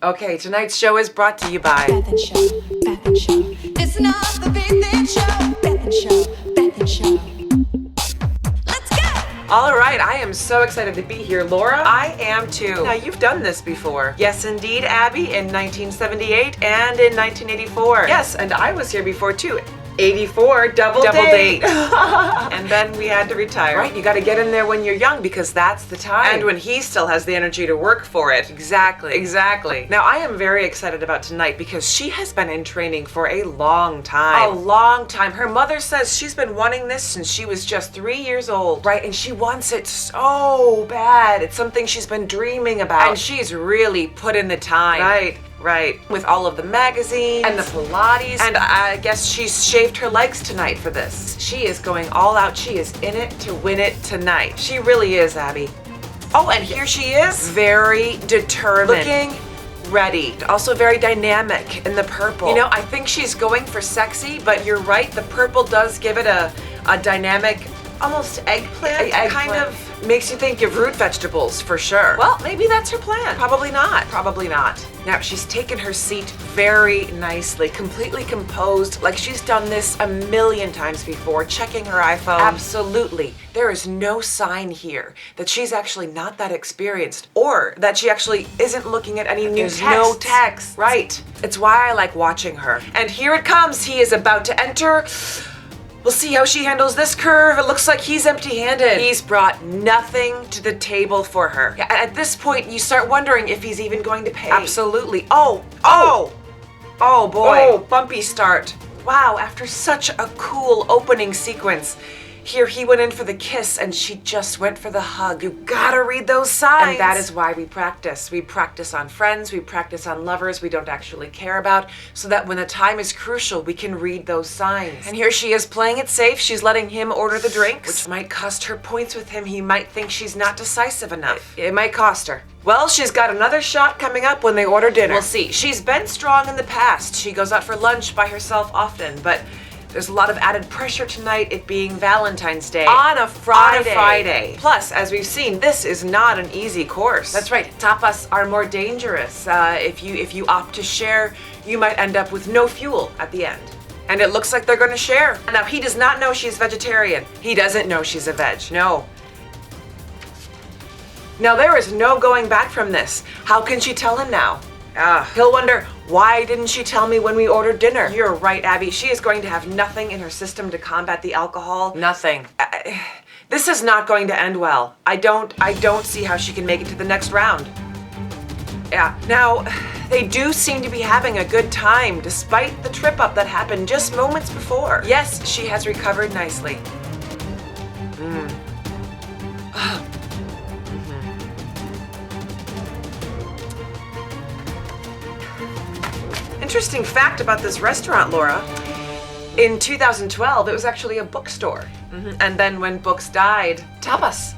Okay, tonight's show is brought to you by BethInShow, BethInShow. Listen up, the BethInShow, BethInShow, BethInShow. Let's go! All right, I am so excited to be here, Laura. I am too. Now, you've done this before. Yes, indeed, Abby, in 1978 and in 1984. Yes, and I was here before too. 84, double date. And then we had to retire. Right, you gotta get in there when you're young because that's the time. And when he still has the energy to work for it. Exactly. Now, I am very excited about tonight because she has been in training for a long time. A long time. Her mother says she's been wanting this since she was just 3 years old. Right, and she wants it so bad. It's something she's been dreaming about. And she's really put in the time. Right. With all of the magazines and the Pilates. And I guess she's shaved her legs tonight for this. She is going all out. She is in it to win it tonight. She really is, Abby. Oh, and here she is. Very determined. Looking ready. Also very dynamic in the purple. You know, I think she's going for sexy, but you're right. The purple does give it a dynamic, almost eggplant kind of. Makes you think of root vegetables for sure. Well, maybe that's her plan. Probably not. Now, she's taken her seat very nicely, completely composed, like she's done this a million times before, checking her iPhone. Absolutely. There is no sign here that she's actually not that experienced or that she actually isn't looking at any new text. No text. Right. It's why I like watching her. And here it comes. He is about to enter. We'll see how she handles this curve. It looks like he's empty-handed. He's brought nothing to the table for her. At this point, you start wondering if he's even going to pay. Absolutely. Oh boy. Oh, bumpy start. Wow, after such a cool opening sequence. Here he went in for the kiss and she just went for the hug. You gotta read those signs. And that is why we practice. We practice on friends, we practice on lovers we don't actually care about, so that when the time is crucial, we can read those signs. And here she is playing it safe. She's letting him order the drinks, which might cost her points with him. He might think she's not decisive enough. It might cost her. Well, she's got another shot coming up when they order dinner. We'll see. She's been strong in the past. She goes out for lunch by herself often, but there's a lot of added pressure tonight, it being Valentine's Day. On a Friday. Plus, as we've seen, this is not an easy course. That's right. Tapas are more dangerous. If you opt to share, you might end up with no fuel at the end. And it looks like they're going to share. Now, he does not know she's vegetarian. He doesn't know she's a veg. No. Now, there is no going back from this. How can she tell him now? He'll wonder, why didn't she tell me when we ordered dinner? You're right, Abby. She is going to have nothing in her system to combat the alcohol. Nothing. This is not going to end well. I don't see how she can make it to the next round. Yeah. Now, they do seem to be having a good time despite the trip up that happened just moments before. Yes, she has recovered nicely. Interesting fact about this restaurant, Laura. In 2012, it was actually a bookstore. And then when books died, tapas.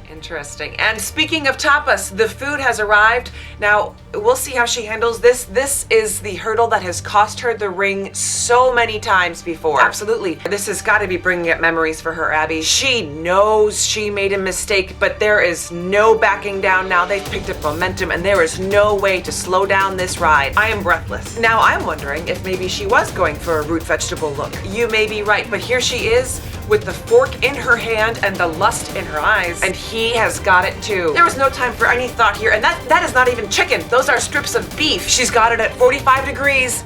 Interesting. And speaking of tapas, the food has arrived. Now, we'll see how she handles this. This is the hurdle that has cost her the ring so many times before. Absolutely. This has got to be bringing up memories for her, Abby. She knows she made a mistake, but there is no backing down now. They've picked up momentum, and there is no way to slow down this ride. I am breathless. Now, I'm wondering if maybe she was going for a root vegetable look. You may be right, but here she is with the fork in her hand and the lust in her eyes, and he has got it too. There was no time for any thought here, and that is not even chicken. Those are strips of beef. She's got it at 45 degrees.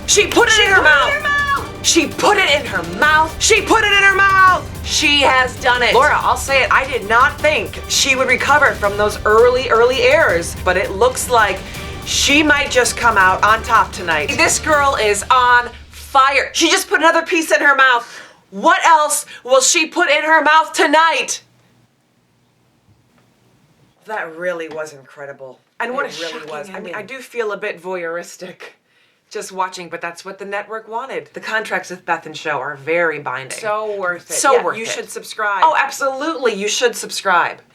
She put it in her mouth. She put it in her mouth. She put it in her mouth. She has done it. Laura, I'll say it, I did not think she would recover from those early errors, but it looks like she might just come out on top tonight. This girl is on fire. She just put another piece in her mouth. What else will she put in her mouth tonight? That really was incredible. And what it really was. I mean, I do feel a bit voyeuristic just watching, but that's what the network wanted. The contracts with BethInShow are very binding. So worth it. So worth it. You should subscribe. Oh, absolutely. You should subscribe.